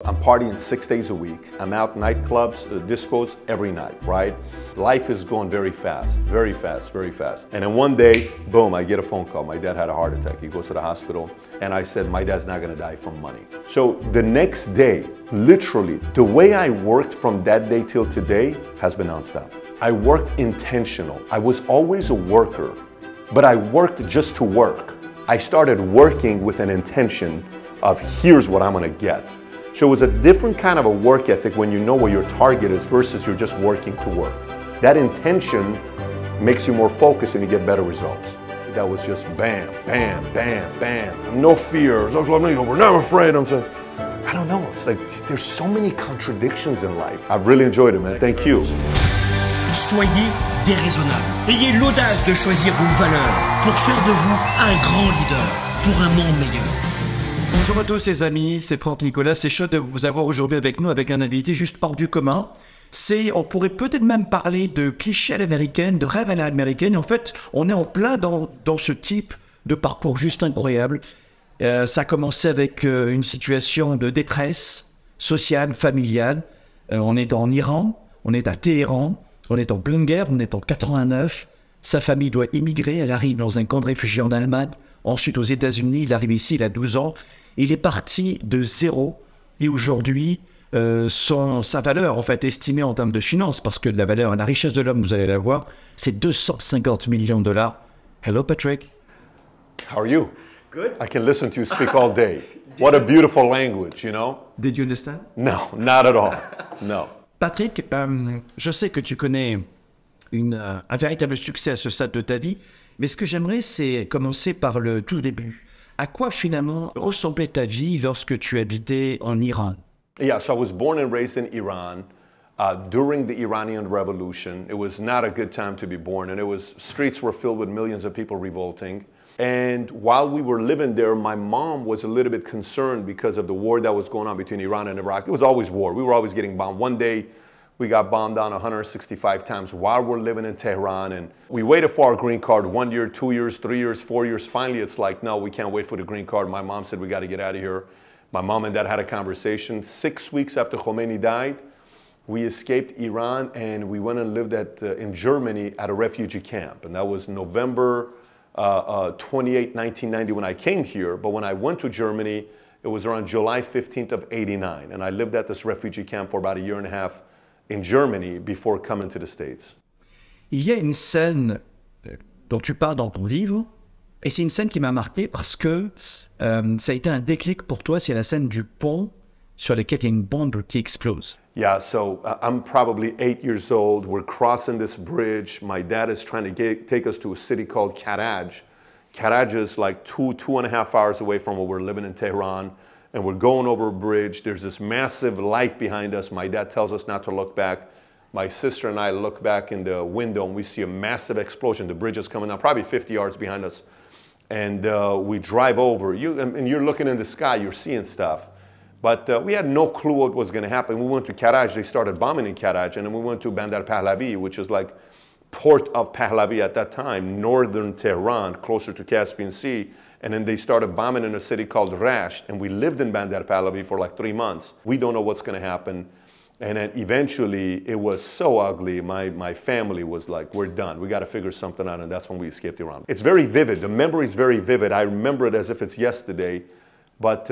I'm partying 6 days a week. I'm out nightclubs, discos every night, right? Life is going very fast, very fast, very fast. And then one day, boom, I get a phone call. My dad had a heart attack. He goes to the hospital. And I said, my dad's not gonna die from money. So the next day, literally, the way I worked from that day till today has been nonstop. I worked intentional. I was always a worker, but I worked just to work. I started working with an intention of here's what I'm gonna get. So it was a different kind of a work ethic when you know what your target is versus you're just working to work. That intention makes you more focused and you get better results. That was just bam, bam, bam, bam. No fears. We're never afraid. I'm saying, I don't know. It's like there's so many contradictions in life. I've really enjoyed it, man. Thank you. Soyez déraisonnable. Ayez l'audace de choisir vos valeurs pour faire de vous un grand leader pour un monde meilleur. Bonjour à tous les amis, c'est Franck Nicolas, c'est chaud de vous avoir aujourd'hui avec nous avec un invité juste hors du commun. On pourrait peut-être même parler de clichés américaines, de rêve à l'américaine. En fait, on est en plein dans ce type de parcours juste incroyable. Ça a commencé avec une situation de détresse sociale, familiale. On est en Iran, on est à Téhéran, on est en pleine guerre, on est en 89. Sa famille doit immigrer, elle arrive dans un camp de réfugiés en Allemagne. Ensuite aux États-Unis, il arrive ici, il a 12 ans. Il est parti de zéro et aujourd'hui, sa valeur en fait estimée en termes de finances, parce que la valeur, la richesse de l'homme, vous allez la voir, c'est 250 millions de dollars. Hello Patrick. How are you? Good. I can listen to you speak all day. What a beautiful language, you know? Did you understand? No, not at all. No. Patrick, je sais que tu connais un véritable succès à ce stade de ta vie, mais ce que j'aimerais, c'est commencer par le tout début. À quoi finalement ressemblait ta vie lorsque tu habitais en Iran? Yeah, so I was born and raised in Iran during the Iranian Revolution. It was not a good time to be born, and streets were filled with millions of people revolting. And while we were living there, my mom was a little bit concerned because of the war that was going on between Iran and Iraq. It was always war. We were always getting bombed. One day, we got bombed on 165 times while we're living in Tehran. And we waited for our green card 1 year, 2 years, 3 years, 4 years. Finally, it's like, no, we can't wait for the green card. My mom said, we got to get out of here. My mom and dad had a conversation. 6 weeks after Khomeini died, we escaped Iran and we went and lived in Germany at a refugee camp. And that was November 28, 1990 when I came here. But when I went to Germany, it was around July 15th of 89. And I lived at this refugee camp for about a year and a half in Germany before coming to the States. Il y a une scène dont tu parles dans ton livre, et c'est une scène qui m'a marqué parce que ça a été un déclic pour toi, c'est la scène du pont sur lequel il y a une bombe qui explose. Yeah, so I'm probably 8 years old. We're crossing this bridge. My dad is trying to take us to a city called Karaj. Karaj is like 2.5 hours away from where we're living in Tehran. And we're going over a bridge. There's this massive light behind us. My dad tells us not to look back. My sister and I look back in the window and we see a massive explosion. The bridge is coming down, probably 50 yards behind us. And we drive over. And you're looking in the sky, you're seeing stuff. But we had no clue what was going to happen. We went to Karaj. They started bombing in Karaj. And then we went to Bandar Pahlavi, which is like port of Pahlavi at that time, northern Tehran, closer to Caspian Sea. And then they started bombing in a city called Rasht, and we lived in Bandar Pahlavi for like 3 months. We don't know what's going to happen. And then eventually, it was so ugly, my family was like, we're done. We got to figure something out, and that's when we escaped Iran. It's very vivid. The memory is very vivid. I remember it as if it's yesterday. But,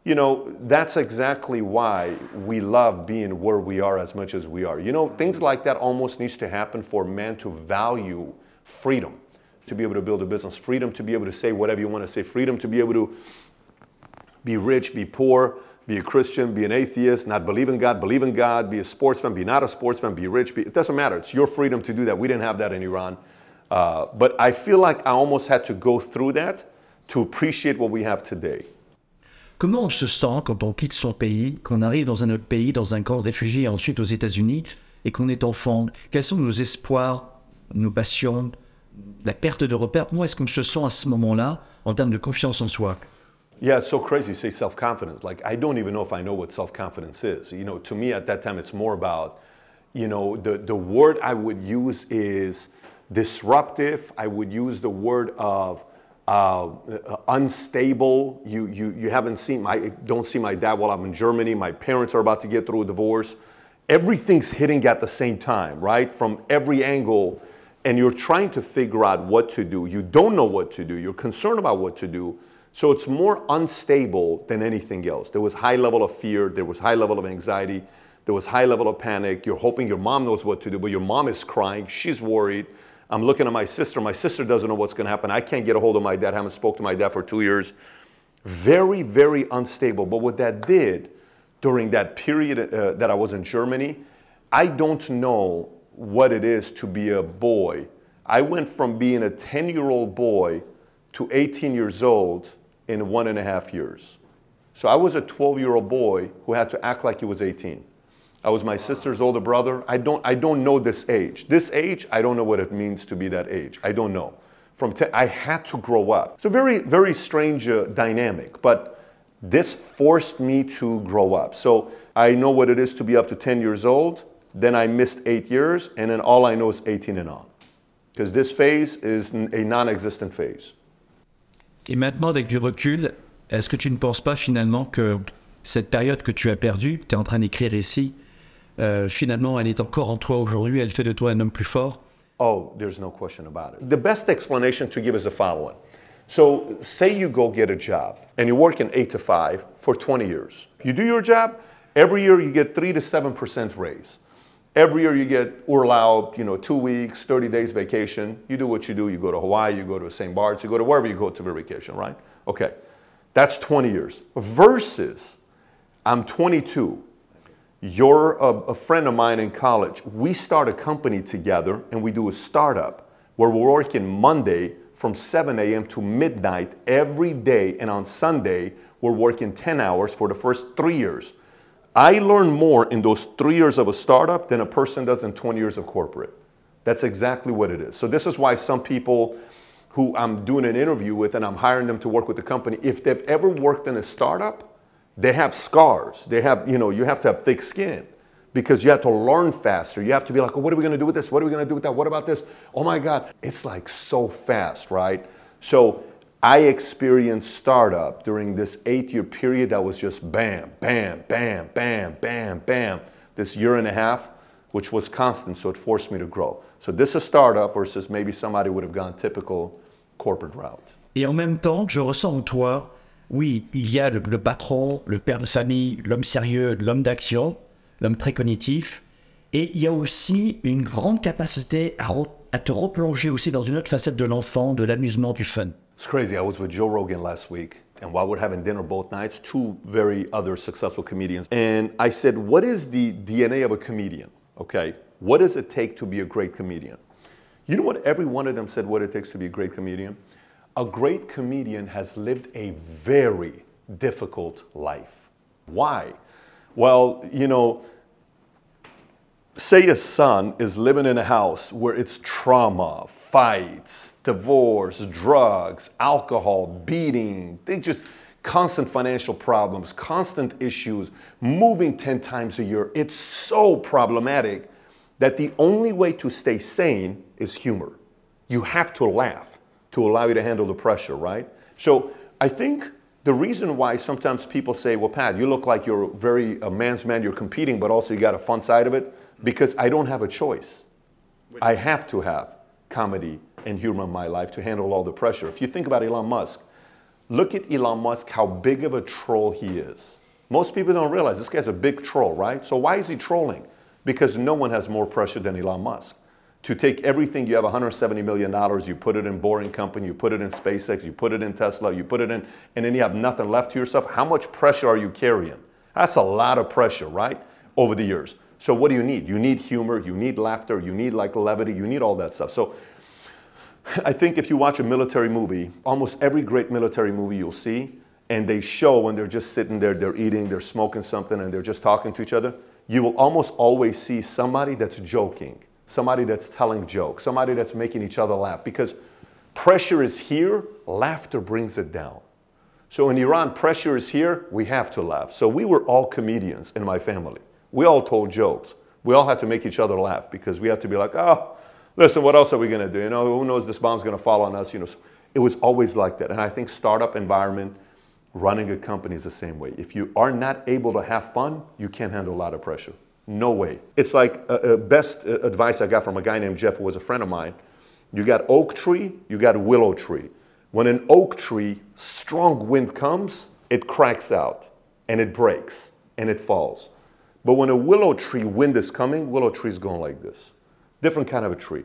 you know, that's exactly why we love being where we are as much as we are. You know, things like that almost needs to happen for man to value freedom. To be able to build a business, freedom to be able to say whatever you want to say, freedom to be able to be rich, be poor, be a Christian, be an atheist, not believe in God, be a sportsman, be not a sportsman, be rich. It doesn't matter. It's your freedom to do that. We didn't have that in Iran. But I feel like I almost had to go through that to appreciate what we have today. Comment on se sent quand on quitte son pays, qu'on arrive dans un autre pays, dans un camp de réfugiés, et ensuite aux États-Unis, et qu'on est enfant? Quels sont nos espoirs, nos passions, la perte de repères? Comment est-ce qu'on se sent à ce moment-là en termes de confiance en soi? Yeah, it's so crazy to say self-confidence. Like, I don't even know if I know what self-confidence is. You know, to me at that time, it's more about, you know, the word I would use is disruptive. I would use the word of unstable. You haven't seen, don't see my dad while I'm in Germany. My parents are about to get through a divorce. Everything's hitting at the same time, right? From every angle, and you're trying to figure out what to do. You don't know what to do. You're concerned about what to do. So it's more unstable than anything else. There was high level of fear. There was high level of anxiety. There was high level of panic. You're hoping your mom knows what to do, but your mom is crying. She's worried. I'm looking at my sister. My sister doesn't know what's going to happen. I can't get a hold of my dad. I haven't spoken to my dad for 2 years. Very, very unstable. But what that did during that period that I was in Germany, I don't know what it is to be a boy. I went from being a 10-year-old boy to 18 years old in 1.5 years. So I was a 12-year-old boy who had to act like he was 18. I was my sister's older brother. I don't know this age. This age, I don't know what it means to be that age. I don't know. I had to grow up. It's a very, very strange dynamic, but this forced me to grow up. So I know what it is to be up to 10 years old. Then I missed 8 years, and then all I know is 18 and on. Because this phase is a non-existent phase. Et maintenant, avec du recul, est-ce que tu ne penses pas finalement que cette période que tu as perdue, tu es en train d'écrire ici, finalement, elle est encore en toi aujourd'hui, elle fait de toi un homme plus fort? Oh, there's no question about it. The best explanation to give is the following. So say you go get a job and you work in 8 to 5 for 20 years. You do your job, every year you get 3 to 7% raise. Every year you get Urlaub, 2 weeks, 30 days vacation. You do what you do. You go to Hawaii, you go to St. Bart's, you go to wherever you go to vacation, right? Okay, that's 20 years. Versus, I'm 22. You're a friend of mine in college. We start a company together and we do a startup where we're working Monday from 7 a.m. to midnight every day, and on Sunday we're working 10 hours for the first 3 years. I learned more in those 3 years of a startup than a person does in 20 years of corporate. That's exactly what it is. So this is why some people who I'm doing an interview with and I'm hiring them to work with the company, if they've ever worked in a startup, they have scars. They have, you have to have thick skin because you have to learn faster. You have to be like, oh, what are we going to do with this? What are we going to do with that? What about this? Oh my God, it's like so fast, right? So I experienced startup during this 8-year period that was just bam, bam, bam, bam, bam, bam. This 1.5 years, which was constant, so it forced me to grow. So this is startup versus maybe somebody would have gone typical corporate route. Et en même temps, je ressens en toi, oui, il y a le patron, le père de famille, l'homme sérieux, l'homme d'action, l'homme très cognitif, et il y a aussi une grande capacité à te replonger aussi dans une autre facette de l'enfant, de l'amusement, du fun. It's crazy. I was with Joe Rogan last week, and while we're having dinner both nights, 2 very other successful comedians, and I said, what is the DNA of a comedian? Okay, what does it take to be a great comedian? You know what every one of them said what it takes to be a great comedian? A great comedian has lived a very difficult life. Why? Well, say a son is living in a house where it's trauma, fights, divorce, drugs, alcohol, beating, they just constant financial problems, constant issues, moving 10 times a year. It's so problematic that the only way to stay sane is humor. You have to laugh to allow you to handle the pressure, right? So I think the reason why sometimes people say, well, Pat, you look like you're a man's man, you're competing, but also you got a fun side of it, because I don't have a choice. I have to have comedy and humor in my life to handle all the pressure. If you think about Elon Musk, look at Elon Musk, how big of a troll he is. Most people don't realize this guy's a big troll, right? So why is he trolling? Because no one has more pressure than Elon Musk. To take everything, you have $170 million, you put it in Boring Company, you put it in SpaceX, you put it in Tesla, you put it in, and then you have nothing left to yourself. How much pressure are you carrying? That's a lot of pressure, right? Over the years. So what do you need? You need humor, you need laughter, you need levity, you need all that stuff. So I think if you watch a military movie, almost every great military movie you'll see, and they show when they're just sitting there, they're eating, they're smoking something, and they're just talking to each other, you will almost always see somebody that's joking, somebody that's telling jokes, somebody that's making each other laugh, because pressure is here, laughter brings it down. So in Iran, pressure is here, we have to laugh. So we were all comedians in my family. We all told jokes. We all had to make each other laugh because we had to be like, oh, listen, what else are we going to do? Who knows this bomb's going to fall on us? It was always like that. And I think startup environment, running a company is the same way. If you are not able to have fun, you can't handle a lot of pressure. No way. It's like best advice I got from a guy named Jeff, who was a friend of mine. You got oak tree, you got willow tree. When an oak tree, strong wind comes, it cracks out and it breaks and it falls. But when a willow tree, wind is coming, willow tree is going like this. Different kind of a tree.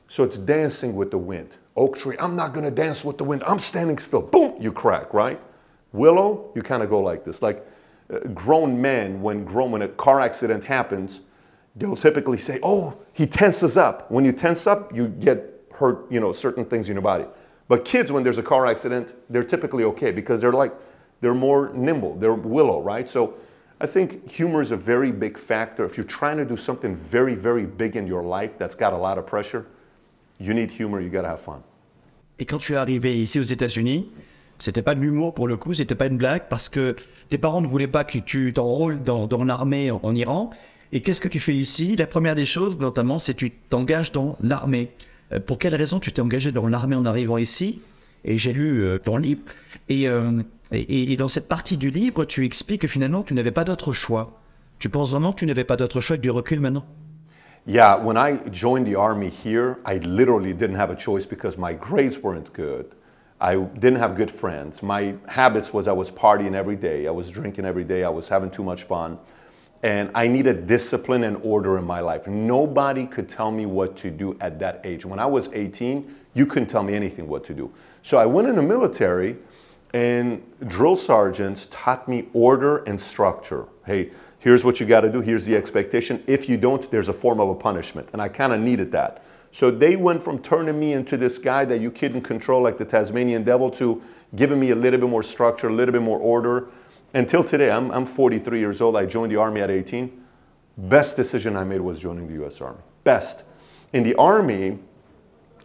So it's dancing with the wind. Oak tree, I'm not gonna dance with the wind. I'm standing still. Boom, you crack, right? Willow, you kind of go like this. Like grown men, when a car accident happens, they'll typically say, oh, he tenses up. When you tense up, you get hurt, you know, certain things in your body. But kids, when there's a car accident, they're typically okay because they're more nimble. They're willow, right? So I think humor is a very big factor. If you're trying to do something very, very big in your life that's got a lot of pressure, you need humor, you gotta have fun. Et quand tu es arrivé ici aux États-Unis, c'était pas de l'humour pour le coup, c'était pas une blague parce que tes parents ne voulaient pas que tu t'enrôles dans l'armée en Iran. Et qu'est-ce que tu fais ici? La première des choses, notamment, c'est que tu t'engages dans l'armée. Pour quelle raison tu t'es engagé dans l'armée en arrivant ici? Et j'ai lu ton livre. Et dans cette partie du livre, tu expliques que finalement, tu n'avais pas d'autre choix. Tu penses vraiment que tu n'avais pas d'autre choix avec du recul maintenant? Yeah, when I joined the Army here, I literally didn't have a choice because my grades weren't good. I didn't have good friends. My habits was I was partying every day. I was drinking every day. I was having too much fun. And I needed discipline and order in my life. Nobody could tell me what to do at that age. When I was 18, you couldn't tell me anything what to do. So I went in the military, and drill sergeants taught me order and structure. Hey, here's what you got to do. Here's the expectation. If you don't, there's a form of a punishment. And I kind of needed that. So they went from turning me into this guy that you couldn't control like the Tasmanian devil to giving me a little bit more structure, a little bit more order. Until today, I'm 43 years old. I joined the Army at 18. Best decision I made was joining the U.S. Army. Best. In the Army,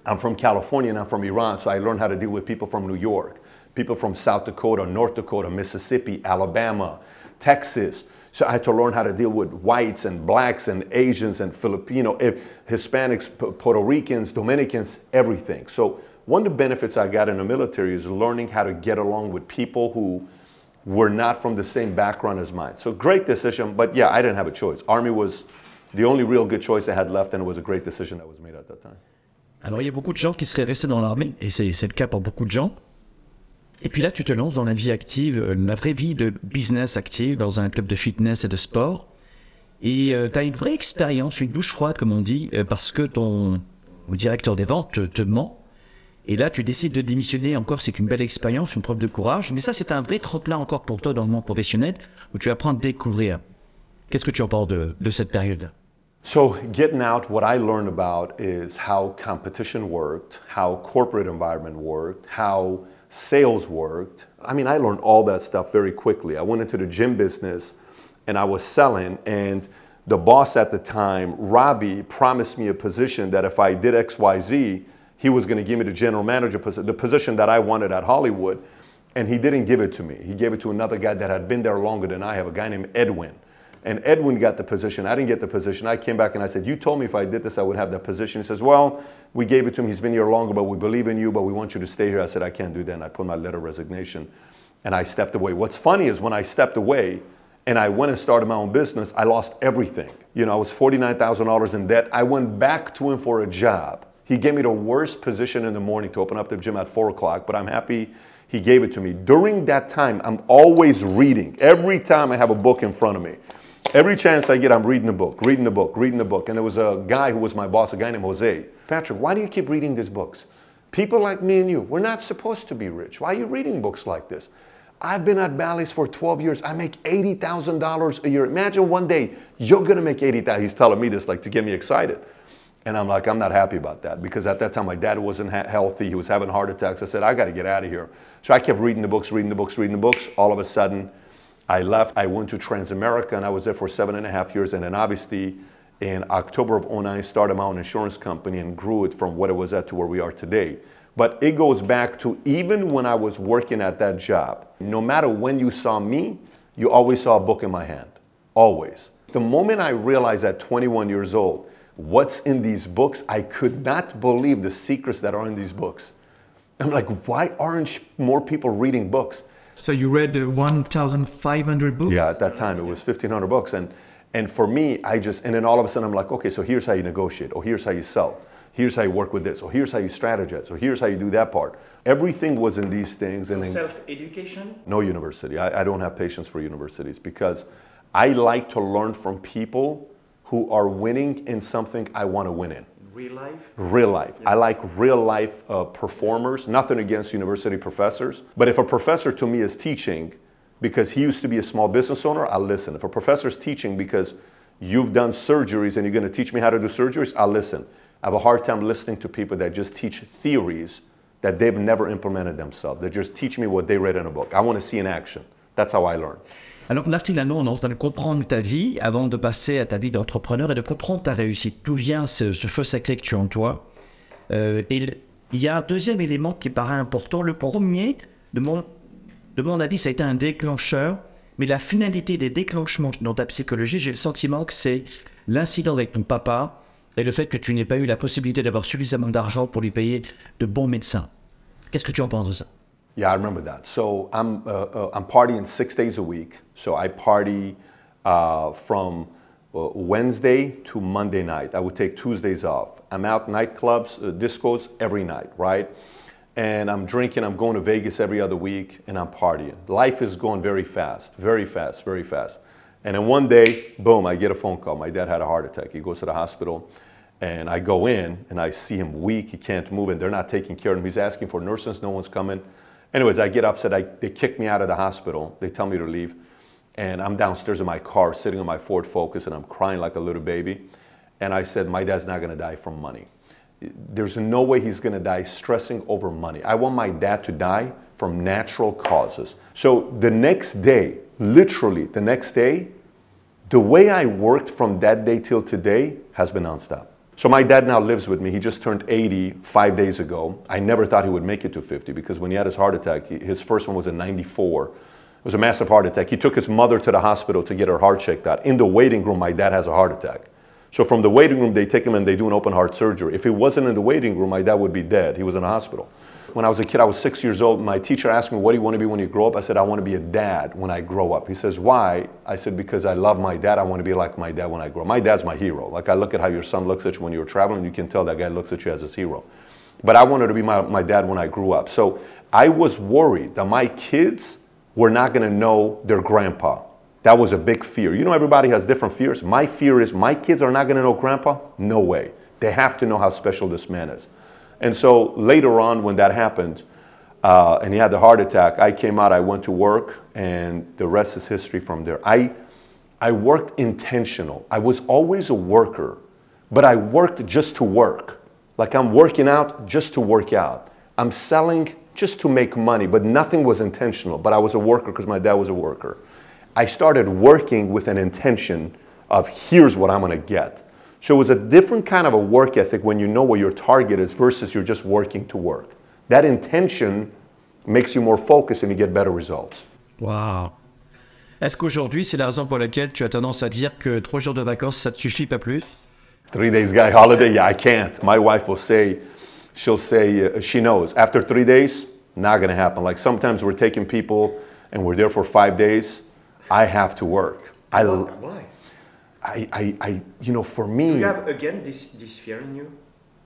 I'm from California and I'm from Iran, so I learned how to deal with people from New York, people from South Dakota, North Dakota, Mississippi, Alabama, Texas. So I had to learn how to deal with whites and blacks and Asians and Filipino, Hispanics, Puerto Ricans, Dominicans, everything. So one of the benefits I got in the military is learning how to get along with people who were not from the same background as mine. So great decision, but yeah, I didn't have a choice. Army was the only real good choice I had left, and it was a great decision that was made at that time. Alors il y a beaucoup de gens qui seraient restés dans l'armée, et c'est le cas pour beaucoup de gens. Et puis là, tu te lances dans la vie active, la vraie vie de business active, dans un club de fitness et de sport. Et tu as une vraie expérience, une douche froide, comme on dit, parce que ton directeur des ventes te ment. Et là, tu décides de démissionner. Encore, c'est une belle expérience, une preuve de courage. Mais ça, c'est un vrai tremplin encore pour toi dans le monde professionnel, où tu apprends à découvrir. Qu'est-ce que tu en penses de cette période? So getting out, what I learned about is how competition worked, how corporate environment worked, how sales worked. I mean, I learned all that stuff very quickly. I went into the gym business and I was selling, and the boss at the time, Robbie, promised me a position that if I did XYZ, he was going to give me the general manager position, the position that I wanted at Hollywood, and he didn't give it to me. He gave it to another guy that had been there longer than I have, a guy named Edwin. And Edwin got the position. I didn't get the position. I came back and I said, you told me if I did this, I would have that position. He says, well, we gave it to him. He's been here longer, but we believe in you, but we want you to stay here. I said, I can't do that. And I put my letter of resignation and I stepped away. What's funny is when I stepped away and I went and started my own business, I lost everything. You know, I was $49,000 in debt. I went back to him for a job. He gave me the worst position in the morning to open up the gym at 4 o'clock, but I'm happy he gave it to me. During that time, I'm always reading. Every time I have a book in front of me. Every chance I get, I'm reading a book, reading a book, reading a book. And there was a guy who was my boss, a guy named Jose. Patrick, why do you keep reading these books? People like me and you, we're not supposed to be rich. Why are you reading books like this? I've been at Bally's for 12 years. I make $80,000 a year. Imagine one day you're going to make $80,000. He's telling me this like to get me excited. And I'm like, I'm not happy about that, because at that time my dad wasn't healthy. He was having heart attacks. I said, I got to get out of here. So I kept reading the books, reading the books, reading the books. All of a sudden, I left. I went to Transamerica, and I was there for 7.5 years. And then obviously, in October of 2009, started my own insurance company and grew it from what it was at to where we are today. But it goes back to even when I was working at that job, no matter when you saw me, you always saw a book in my hand, always. The moment I realized at 21 years old, what's in these books, I could not believe the secrets that are in these books. I'm like, why aren't more people reading books? So you read 1,500 books? Yeah, at that time it was 1,500 books. And for me, and then all of a sudden I'm like, okay, so here's how you negotiate, or here's how you sell. Here's how you work with this, or here's how you strategize, or here's how you do that part. Everything was in these things. So and self-education? No university. I don't have patience for universities because I like to learn from people who are winning in something I want to win in. Real life? Real life. Yeah. I like real life performers, nothing against university professors. But if a professor to me is teaching because he used to be a small business owner, I'll listen. If a professor is teaching because you've done surgeries and you're going to teach me how to do surgeries, I'll listen. I have a hard time listening to people that just teach theories that they've never implemented themselves. They just teach me what they read in a book. I want to see in action. That's how I learn. Alors là, finalement, on lance dans le comprendre ta vie avant de passer à ta vie d'entrepreneur et de comprendre ta réussite. D'où vient ce feu sacré que tu as en toi? Et il y a un deuxième élément qui paraît important. Le premier, de mon avis, ça a été un déclencheur. Mais la finalité des déclenchements dans ta psychologie, j'ai le sentiment que c'est l'incident avec ton papa et le fait que tu n'aies pas eu la possibilité d'avoir suffisamment d'argent pour lui payer de bons médecins. Qu'est-ce que tu en penses de ça? Yeah, I remember that. So I'm partying 6 days a week. So I party from Wednesday to Monday night. I would take Tuesdays off. I'm out nightclubs, discos every night, right? And I'm drinking, I'm going to Vegas every other week, and I'm partying. Life is going very fast, very fast, very fast. And then one day, boom, I get a phone call. My dad had a heart attack. He goes to the hospital, and I go in, and I see him weak. He can't move, and they're not taking care of him. He's asking for nurses. No one's coming. Anyways, I get upset. They kick me out of the hospital. They tell me to leave. And I'm downstairs in my car, sitting on my Ford Focus, and I'm crying like a little baby. And I said, my dad's not going to die from money. There's no way he's going to die stressing over money. I want my dad to die from natural causes. So the next day, literally the next day, the way I worked from that day till today has been nonstop. So my dad now lives with me. He just turned 80 5 days ago. I never thought he would make it to 50 because when he had his heart attack, his first one was in 94. It was a massive heart attack. He took his mother to the hospital to get her heart checked out. In the waiting room, my dad has a heart attack. So from the waiting room, they take him and they do an open heart surgery. If he wasn't in the waiting room, my dad would be dead. He was in a hospital. When I was a kid, I was 6 years old. My teacher asked me, what do you want to be when you grow up? I said, I want to be a dad when I grow up. He says, why? I said, because I love my dad. I want to be like my dad when I grow up. My dad's my hero. Like I look at how your son looks at you when you're traveling, you can tell that guy looks at you as his hero. But I wanted to be my dad when I grew up. So I was worried that my kids were not going to know their grandpa. That was a big fear. You know, everybody has different fears. My fear is my kids are not going to know grandpa? No way. They have to know how special this man is. And so later on when that happened, and he had the heart attack, I came out, I went to work, and the rest is history from there. I worked intentional. I was always a worker, but I worked just to work. Like I'm working out just to work out. I'm selling just to make money, but nothing was intentional. But I was a worker because my dad was a worker. I started working with an intention of here's what I'm going to get. So it was a different kind of a work ethic when you know what your target is versus you're just working to work. That intention makes you more focused and you get better results. Wow. Est-ce qu'aujourd'hui, c'est la raison pour laquelle tu as tendance à dire que 3 jours de vacances, ça te suffit, pas plus? 3 days guy holiday, yeah, I can't. My wife will say, she'll say, she knows, after 3 days, not going to happen. Like sometimes we're taking people and we're there for 5 days. I have to work. Why? You know, for me... Do you have, again, this fear in you?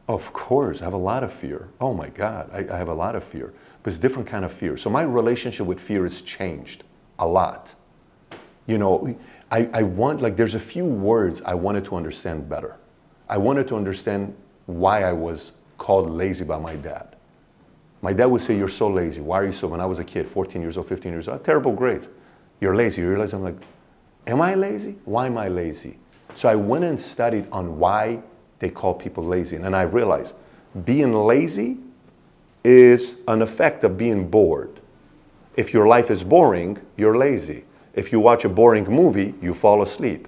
Of course, I have a lot of fear. Oh my God, I have a lot of fear. But it's a different kind of fear. So my relationship with fear has changed a lot. You know, I want, like, there's a few words I wanted to understand better. I wanted to understand why I was called lazy by my dad. My dad would say, you're so lazy. Why are you so, when I was a kid, 14 years old, 15 years old, terrible grades. You're lazy. You realize, I'm like, am I lazy? Why am I lazy? So I went and studied on why they call people lazy. And then I realized being lazy is an effect of being bored. If your life is boring, you're lazy. If you watch a boring movie, you fall asleep.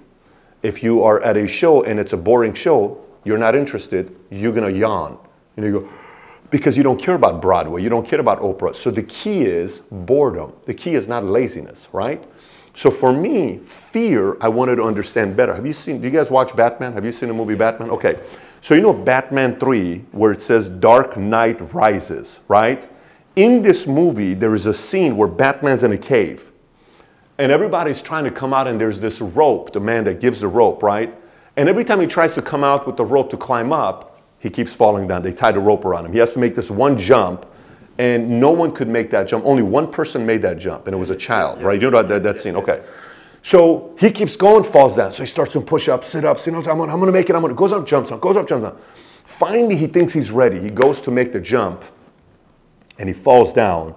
If you are at a show and it's a boring show, you're not interested, you're going to yawn. And you go, because you don't care about Broadway, you don't care about Oprah. So the key is boredom. The key is not laziness, right? So for me, fear, I wanted to understand better. Have you seen, do you guys watch Batman? Have you seen the movie Batman? Okay. So you know Batman 3, where it says Dark Knight Rises, right? In this movie, there is a scene where Batman's in a cave. And everybody's trying to come out, and there's this rope, the man that gives the rope, right? And every time he tries to come out with the rope to climb up, he keeps falling down. They tie the rope around him. He has to make this one jump, and no one could make that jump. Only one person made that jump, and it was a child, right? You know that scene, okay. So he keeps going, falls down. So he starts some push-ups, sit-ups, you know, I'm gonna make it, goes up, jumps on, goes up, jumps on. Finally, he thinks he's ready. He goes to make the jump, and he falls down,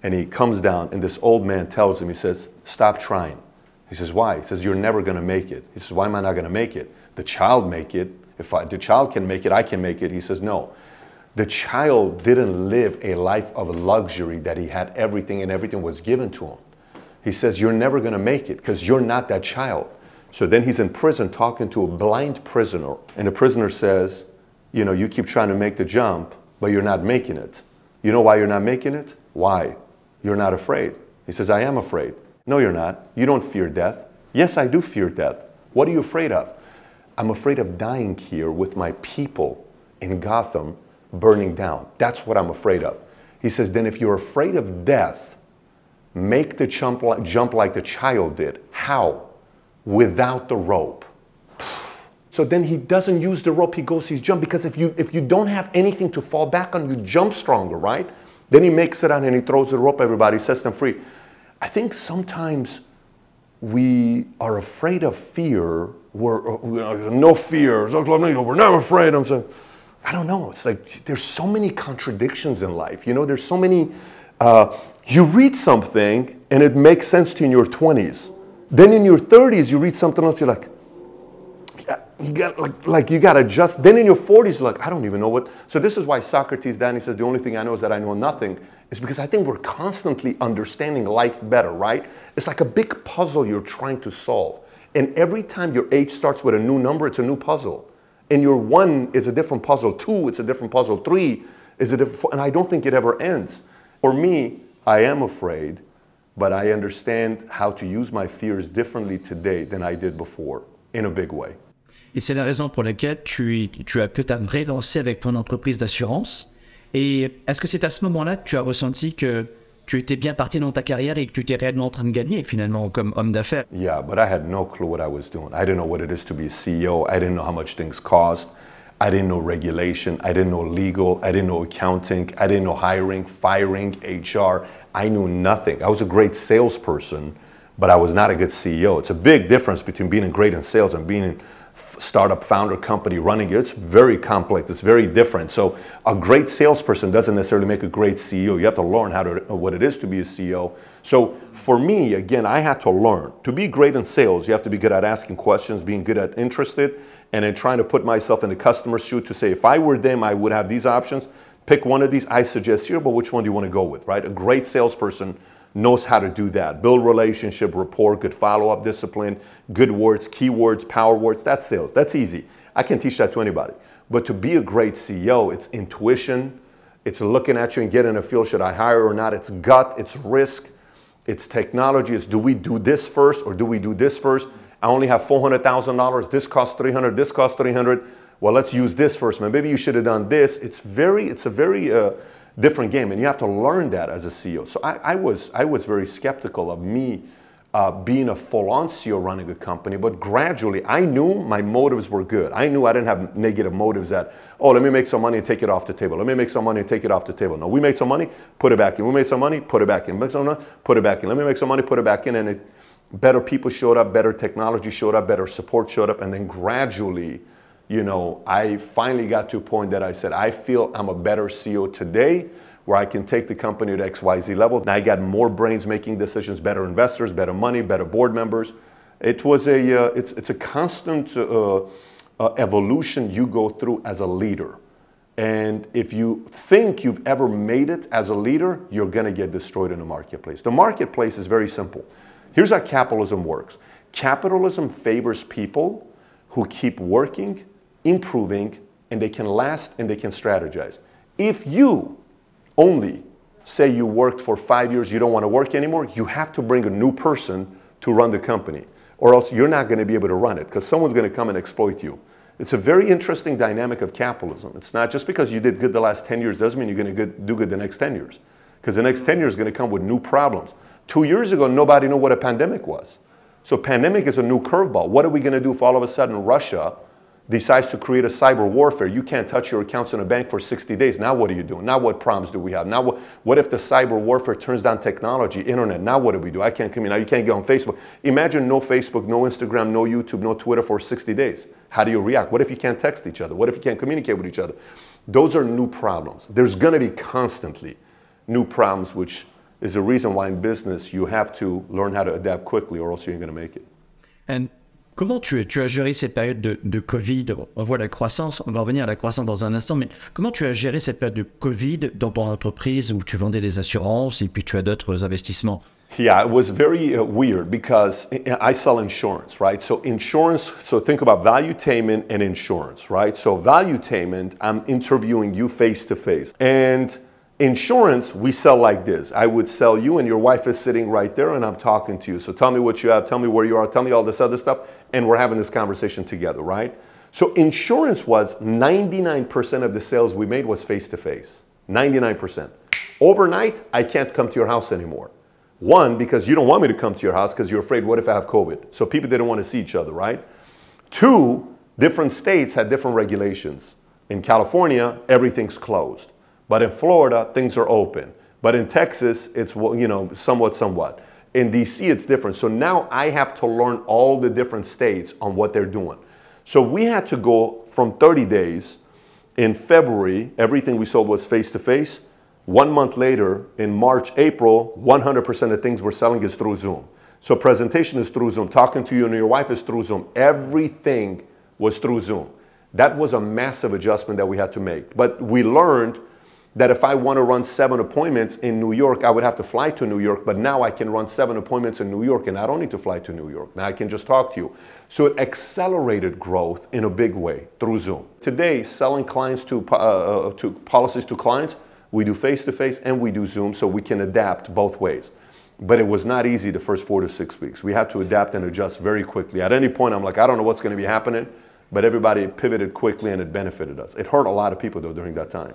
and he comes down, and this old man tells him, he says, stop trying. He says, why? He says, you're never gonna make it. He says, why am I not gonna make it? The child make it. If the child can make it, I can make it. He says, no. The child didn't live a life of luxury that he had everything and everything was given to him. He says, you're never gonna make it because you're not that child. So then he's in prison talking to a blind prisoner, and the prisoner says, you know, you keep trying to make the jump, but you're not making it. You know why you're not making it? Why? You're not afraid. He says, I am afraid. No, you're not. You don't fear death. Yes, I do fear death. What are you afraid of? I'm afraid of dying here with my people in Gotham burning down. That's what I'm afraid of. He says, then if you're afraid of death, make the jump like the child did. How? Without the rope. So then he doesn't use the rope, he's jump, because if you don't have anything to fall back on, you jump stronger, right? Then he makes it out and he throws the rope, everybody, sets them free. I think sometimes we are afraid of fear. We're no fear. We're never afraid. I'm saying, I don't know. It's like there's so many contradictions in life. You know, there's so many. You read something and it makes sense to you in your 20s. Then in your 30s, you read something else. You're like, you got you got to adjust. Then in your 40s, you're like, I don't even know what. So this is why Socrates, Danny says, the only thing I know is that I know nothing. Is because I think we're constantly understanding life better, right? It's like a big puzzle you're trying to solve. And every time your age starts with a new number, it's a new puzzle. And your 1 is a different puzzle, 2, it's a different puzzle, 3 is a different, and I don't think it ever ends. For me, I am afraid, but I understand how to use my fears differently today than I did before, in a big way. Et c'est la raison pour laquelle tu as pu t'aimerais lancer avec ton entreprise d'assurance. Et est-ce que c'est à ce moment-là que tu as ressenti que tu étais bien parti dans ta carrière et que tu étais réellement en train de gagner finalement comme homme d'affaires? Yeah, but I had no clue what I was doing. I didn't know what it is to be a CEO. I didn't know how much things cost. I didn't know regulation. I didn't know legal. I didn't know accounting. I didn't know hiring, firing, HR. I knew nothing. I was a great salesperson, but I was not a good CEO. It's a big difference between being great in sales and being in startup founder company running it. It's very complex. It's very different. So a great salesperson doesn't necessarily make a great CEO. You have to learn what it is to be a CEO. So for me, again, I had to learn. To be great in sales, you have to be good at asking questions, being good at interested, and then trying to put myself in the customer's shoe to say, if I were them, I would have these options. Pick one of these. I suggest here, but which one do you want to go with, right? A great salesperson knows how to do that. Build relationship, rapport, good follow-up, discipline, good words, keywords, power words. That's sales. That's easy. I can teach that to anybody. But to be a great CEO, it's intuition. It's looking at you and getting a feel, should I hire or not? It's gut, it's risk, it's technology. It's do we do this first or do we do this first? I only have $400,000. This costs $300. This costs $300. Well, let's use this first, man. Maybe you should have done this. It's a very different game, and you have to learn that as a CEO. So I was very skeptical of me being a full-on CEO running a company, but gradually I knew my motives were good. I knew I didn't have negative motives that, oh, let me make some money and take it off the table. Let me make some money and take it off the table. No, we made some money, put it back in. We made some money, put it back in. Make some money, put it back in. Let me make some money, put it back in. And better people showed up, better technology showed up, better support showed up, and then gradually, you know, I finally got to a point that I said, I feel I'm a better CEO today where I can take the company to XYZ level. Now I got more brains making decisions, better investors, better money, better board members. It was it's a constant evolution you go through as a leader. And if you think you've ever made it as a leader, you're gonna get destroyed in the marketplace. The marketplace is very simple. Here's how capitalism works. Capitalism favors people who keep working, improving, and they can last and they can strategize. If you only say you worked for 5 years, you don't want to work anymore, you have to bring a new person to run the company, or else you're not going to be able to run it because someone's going to come and exploit you. It's a very interesting dynamic of capitalism. It's not just because you did good the last 10 years doesn't mean you're going to do good the next 10 years. because the next 10 years is going to come with new problems. 2 years ago, nobody knew what a pandemic was. So pandemic is a new curveball. What are we going to do if all of a sudden Russia decides to create a cyber warfare? You can't touch your accounts in a bank for 60 days. Now what are you doing? Now what problems do we have? Now what if the cyber warfare turns down technology, internet? Now what do we do? I can't come in. Now you can't get on Facebook. Imagine no Facebook, no Instagram, no YouTube, no Twitter for 60 days. How do you react? What if you can't text each other? What if you can't communicate with each other? Those are new problems. There's going to be constantly new problems, which is the reason why in business you have to learn how to adapt quickly or else you ain't going to make it. And comment tu as géré cette période de Covid? On voit la croissance, on va revenir à la croissance dans un instant, mais comment tu as géré cette période de Covid dans ton entreprise où tu vendais des assurances et puis tu as d'autres investissements? Yeah, it was very weird because I sell insurance, right? So insurance, so think about Valuetainment and insurance, right? So Valuetainment, I'm interviewing you face to face. And insurance, we sell like this. I would sell you and your wife is sitting right there and I'm talking to you. So tell me what you have, tell me where you are, tell me all this other stuff, and we're having this conversation together, right? So insurance was 99% of the sales we made was face-to-face, 99%. Overnight, I can't come to your house anymore. One, because you don't want me to come to your house because you're afraid, what if I have COVID? So people didn't want to see each other, right? Two, different states had different regulations. In California, everything's closed. But in Florida, things are open. But in Texas, it's, you know, somewhat. In DC, it's different. So now I have to learn all the different states on what they're doing. So we had to go from 30 days. In February, everything we sold was face-to-face. 1 month later, in March, April, 100% of things we're selling is through Zoom. So presentation is through Zoom. Talking to you and your wife is through Zoom. Everything was through Zoom. That was a massive adjustment that we had to make. But we learned that if I want to run 7 appointments in New York, I would have to fly to New York, but now I can run 7 appointments in New York and I don't need to fly to New York. Now I can just talk to you. So it accelerated growth in a big way through Zoom. Today, selling clients to policies to clients, we do face-to-face and we do Zoom so we can adapt both ways. But it was not easy the first 4 to 6 weeks. We had to adapt and adjust very quickly. At any point, I'm like, I don't know what's going to be happening, but everybody pivoted quickly and it benefited us. It hurt a lot of people though during that time.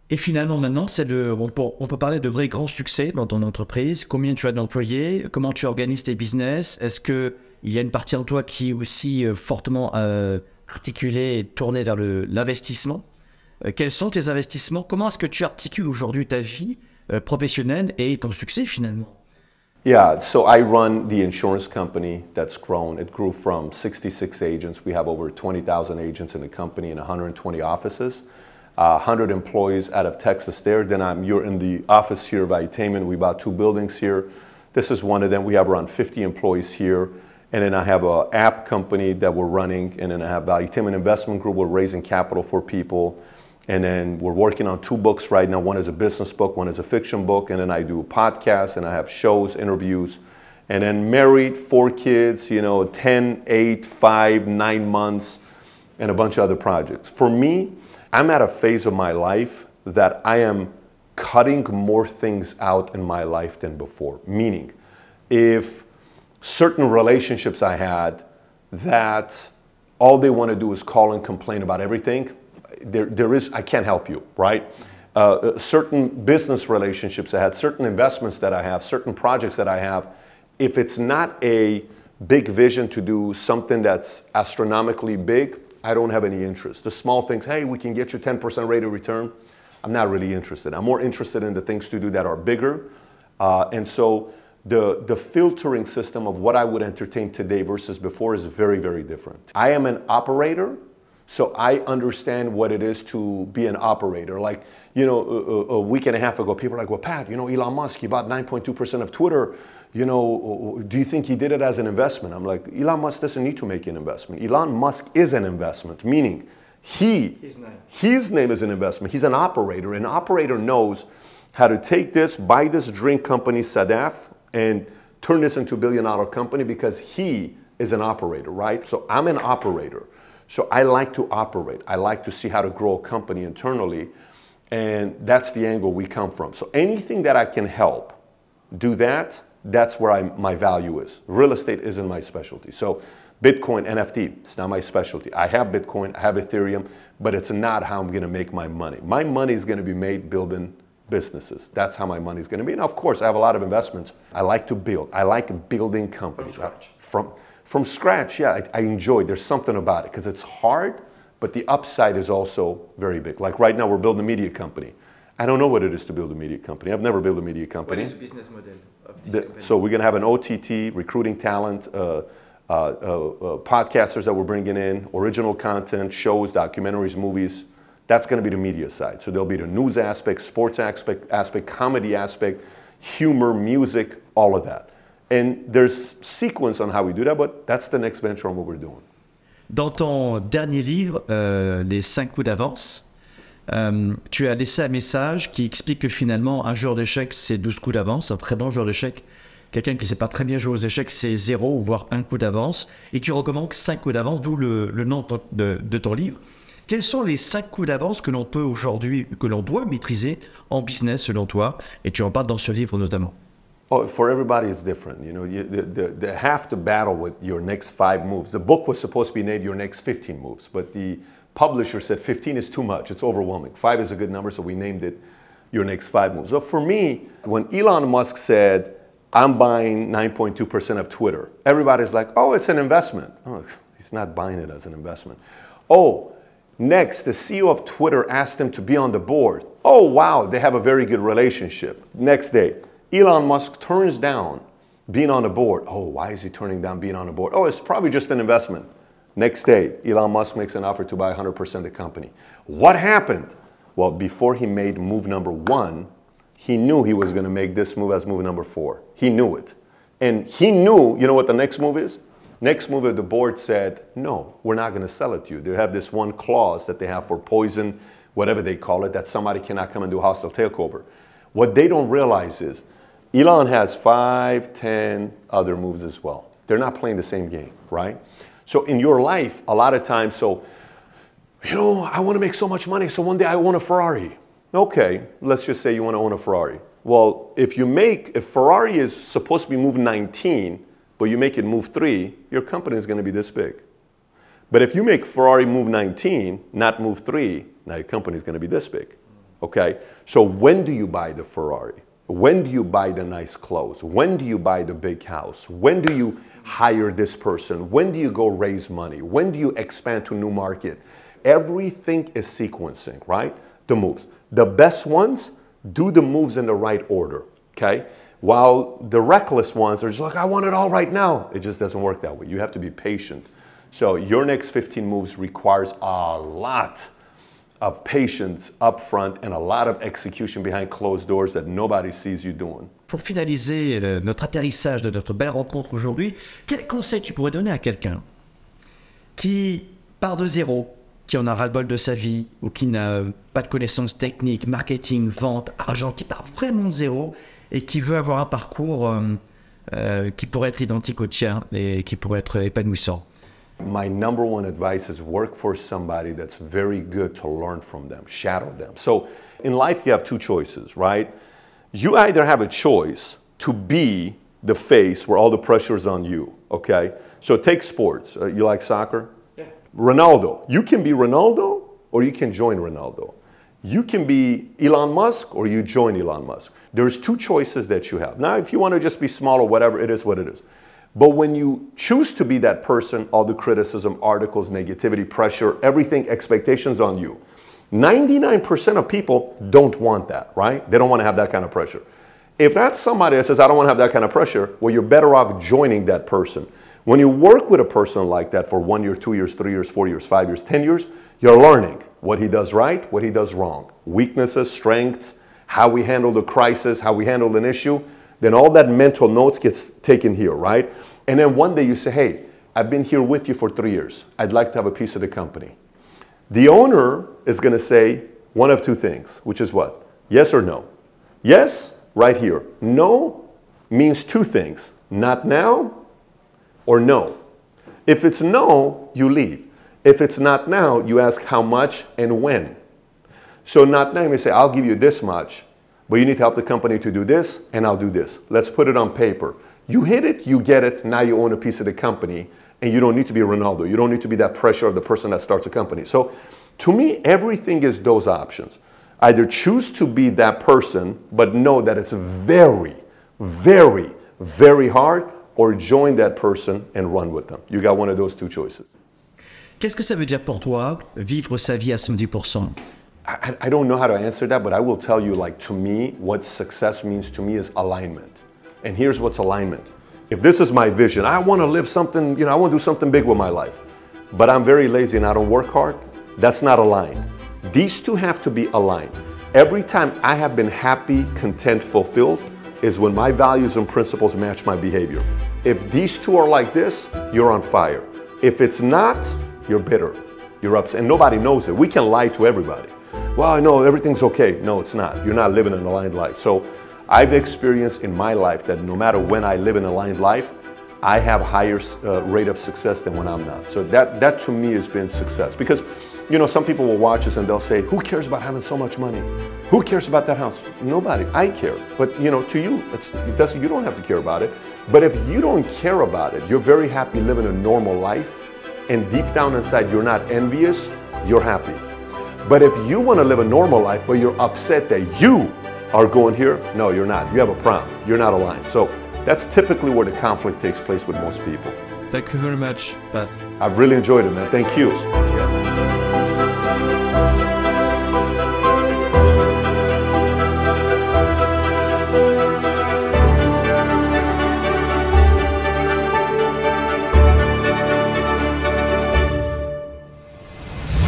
Et finalement, maintenant, on peut parler de vrais grands succès dans ton entreprise. Combien tu as d'employés? Comment tu organises tes business? Est-ce qu'il y a une partie en toi qui est aussi fortement articulée et tournée vers l'investissement? Quels sont tes investissements? Comment est-ce que tu articules aujourd'hui ta vie professionnelle et ton succès finalement? Yeah, so I run the insurance company that's grown. It grew from 66 agents. We have over 20,000 agents in the company and 120 offices. 100 employees out of Texas there. Then you're in the office here, Valuetainment. We bought 2 buildings here. This is one of them. We have around 50 employees here. And then I have an app company that we're running. And then I have Valuetainment Investment Group. We're raising capital for people. And then we're working on 2 books right now. One is a business book, one is a fiction book. And then I do podcasts and I have shows, interviews. And then married, 4 kids, you know, 10, 8, 5, 9 months, and a bunch of other projects. For me, I'm at a phase of my life that I am cutting more things out in my life than before. Meaning, if certain relationships I had that all they want to do is call and complain about everything, I can't help you, right? Certain business relationships I had, certain investments that I have, certain projects that I have, if it's not a big vision to do something that's astronomically big, I don't have any interest. The small things, hey, we can get you 10% rate of return. I'm not really interested. I'm more interested in the things to do that are bigger. And so the filtering system of what I would entertain today versus before is very, very different. I am an operator, so I understand what it is to be an operator. Like, you know, a week and a half ago, people are like, well, Pat, you know, Elon Musk, he bought 9.2% of Twitter. You know, do you think he did it as an investment? I'm like, Elon Musk doesn't need to make an investment. Elon Musk is an investment, meaning his name is an investment. He's an operator. An operator knows how to take this, buy this drink company, Sadaf, and turn this into a billion-dollar company because he is an operator, right? So I'm an operator. So I like to operate. I like to see how to grow a company internally. And that's the angle we come from. So anything that I can help do that, that's where my value is. Real estate isn't my specialty. So Bitcoin, NFT, it's not my specialty. I have Bitcoin, I have Ethereum, but it's not how I'm going to make my money. My money is going to be made building businesses. That's how my money's going to be. And of course, I have a lot of investments. I like to build. I like building companies. From scratch, yeah, I enjoy. There's something about it because it's hard, but the upside is also very big. Like right now, we're building a media company. I don't know what it is to build a media company. I've never built a media company. What is the business model of this company? So we're going to have an OTT, recruiting talent, podcasters that we're bringing in, original content, shows, documentaries, movies. That's going to be the media side. So there'll be the news aspect, sports aspect, comedy aspect, humor, music, all of that. And there's sequence on how we do that, but that's the next venture on what we're doing. Dans ton dernier livre, Les 5 coups d'avance, tu as laissé un message qui explique que finalement, un joueur d'échecs, c'est 12 coups d'avance. Un très bon joueur d'échecs, quelqu'un qui ne sait pas très bien jouer aux échecs, c'est 0 voire 1 coup d'avance. Et tu recommandes 5 coups d'avance, d'où le nom de ton livre. Quels sont les 5 coups d'avance que l'on peut aujourd'hui, que l'on doit maîtriser en business selon toi? Et tu en parles dans ce livre notamment. Oh, for everybody, it's different. You know, they have to battle with your next 5 moves. The book was supposed to be named Your Next 15 Moves, but the publisher said 15 is too much. It's overwhelming. 5 is a good number, so we named it Your Next 5 Moves. So for me, when Elon Musk said, I'm buying 9.2% of Twitter, everybody's like, oh, it's an investment. Oh, he's not buying it as an investment. Oh, next, the CEO of Twitter asked him to be on the board. Oh, wow, they have a very good relationship. Next day, Elon Musk turns down being on the board. Oh, why is he turning down being on the board? Oh, it's probably just an investment. Next day, Elon Musk makes an offer to buy 100% of the company. What happened? Well, before he made move number 1, he knew he was going to make this move as move number 4. He knew it. And he knew, you know what the next move is? Next move, the board said, no, we're not going to sell it to you. They have this one clause that they have for poison, whatever they call it, that somebody cannot come and do a hostile takeover. What they don't realize is Elon has 5, 10 other moves as well. They're not playing the same game, right? So in your life, a lot of times, so, you know, I want to make so much money, so one day I want a Ferrari. Okay, let's just say you want to own a Ferrari. Well, if Ferrari is supposed to be move 19, but you make it move 3, your company is going to be this big. But if you make Ferrari move 19, not move 3, now your company is going to be this big. Okay? So when do you buy the Ferrari? When do you buy the nice clothes? When do you buy the big house? When do you hire this person? When do you go raise money? When do you expand to a new market? Everything is sequencing, right? The moves. The best ones do the moves in the right order, okay? While the reckless ones are just like, I want it all right now. It just doesn't work that way. You have to be patient. So your next 15 moves requires a lot of patience up front and a lot of execution behind closed doors that nobody sees you doing. Pour finaliser notre atterrissage de notre belle rencontre aujourd'hui, quel conseil tu pourrais donner à quelqu'un qui part de zéro, qui en a ras-le-bol de sa vie, ou qui n'a pas de connaissances techniques, marketing, vente, argent, qui part vraiment de zéro et qui veut avoir un parcours qui pourrait être identique au tien et qui pourrait être épanouissant? My number one advice is work for somebody that's very good to learn from them, shadow them. So in life you have 2 choices, right? You either have a choice to be the face where all the pressure is on you, okay? So take sports. You like soccer? Yeah. Ronaldo. You can be Ronaldo or you can join Ronaldo. You can be Elon Musk or you join Elon Musk. There's 2 choices that you have. Now, if you want to just be small or whatever, it is what it is. But when you choose to be that person, all the criticism, articles, negativity, pressure, everything, expectations on you, 99% of people don't want that, right? They don't want to have that kind of pressure. If that's somebody that says, I don't want to have that kind of pressure, well, you're better off joining that person. When you work with a person like that for 1 year, 2 years, 3 years, 4 years, 5 years, 10 years, you're learning what he does right, what he does wrong, weaknesses, strengths, how we handle the crisis, how we handle an issue. Then all that mental notes gets taken here, right? And then one day you say, hey, I've been here with you for 3 years. I'd like to have a piece of the company. The owner is going to say one of 2 things, which is what? Yes or no? Yes, right here. No means 2 things. Not now or no. If it's no, you leave. If it's not now, you ask how much and when. So not now, you may say, I'll give you this much, but you need to help the company to do this, and I'll do this. Let's put it on paper. You hit it, you get it, now you own a piece of the company, and you don't need to be Ronaldo. You don't need to be that pressure of the person that starts a company. So to me, everything is those options. Either choose to be that person, but know that it's very, very, very hard, or join that person and run with them. You got one of those two choices. Qu'est-ce que ça veut dire pour toi, vivre sa vie à 110%? I don't know how to answer that, but I will tell you, like, to me, what success means to me is alignment. And here's what's alignment. If this is my vision, I want to live something, I want to do something big with my life, but I'm very lazy and I don't work hard, that's not aligned. These two have to be aligned. Every time I have been happy, content, fulfilled is when my values and principles match my behavior. If these two are like this, you're on fire. If it's not, you're bitter, you're upset, and nobody knows it. We can lie to everybody. Well, I know everything's okay. No, it's not. You're not living an aligned life. So I've experienced in my life that no matter when I live an aligned life, I have higher rate of success than when I'm not. So that to me has been success. Because, some people will watch us and they'll say, who cares about having so much money? Who cares about that house? Nobody. I care. But, to you, you don't have to care about it. But if you don't care about it, you're very happy living a normal life, and deep down inside you're not envious, you're happy. But if you want to live a normal life, but you're upset that you are going here, no, you're not. You have a problem. You're not aligned. So that's typically where the conflict takes place with most people. Thank you very much, Pat. I've really enjoyed it, man. Thank you.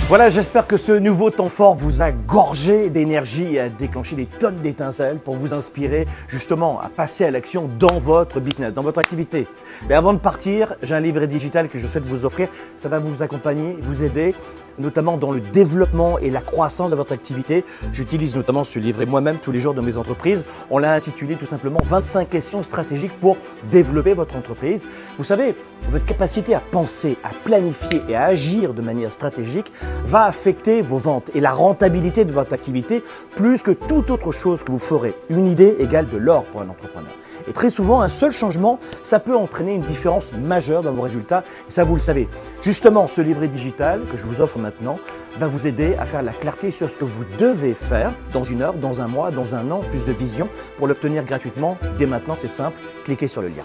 Voilà, j'espère que ce nouveau temps fort vous a gorgé d'énergie et a déclenché des tonnes d'étincelles pour vous inspirer justement à passer à l'action dans votre business, dans votre activité. Mais avant de partir, j'ai un livret digital que je souhaite vous offrir. Ça va vous accompagner, vous aider, notamment dans le développement et la croissance de votre activité. J'utilise notamment ce livret moi-même tous les jours dans mes entreprises. On l'a intitulé tout simplement 25 questions stratégiques pour développer votre entreprise. Vous savez, votre capacité à penser, à planifier et à agir de manière stratégique va affecter vos ventes et la rentabilité de votre activité plus que toute autre chose que vous ferez. Une idée égale de l'or pour un entrepreneur. Et très souvent, un seul changement, ça peut entraîner une différence majeure dans vos résultats. Et ça, vous le savez. Justement, ce livret digital que je vous offre maintenant va vous aider à faire la clarté sur ce que vous devez faire dans une heure, dans un mois, dans un an, plus de vision. Pour l'obtenir gratuitement, dès maintenant, c'est simple, cliquez sur le lien.